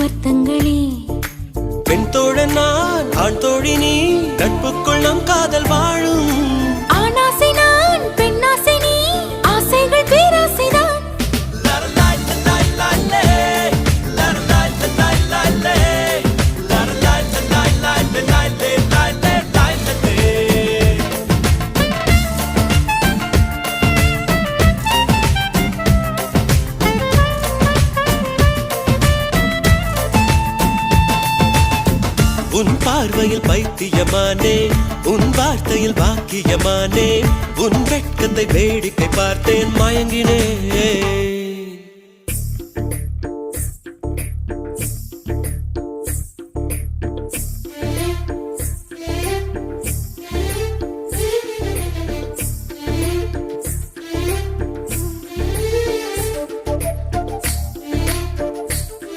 அர்த்தங்களே. பெண் தோழன் நான், ஆண் தோழி நீ, நட்புக்குள் நம் காதல் வாழும். ஆணாசை நான், பெண்ணாசை நீ, ஆசைகள் பேராசைதான். உன் பார்வையில் பைத்தியமானே, உன் வார்த்தையில் பாக்கியமானே, உன் வெட்கத்தை வேடிக்கை பார்த்தேன் மயங்கினே.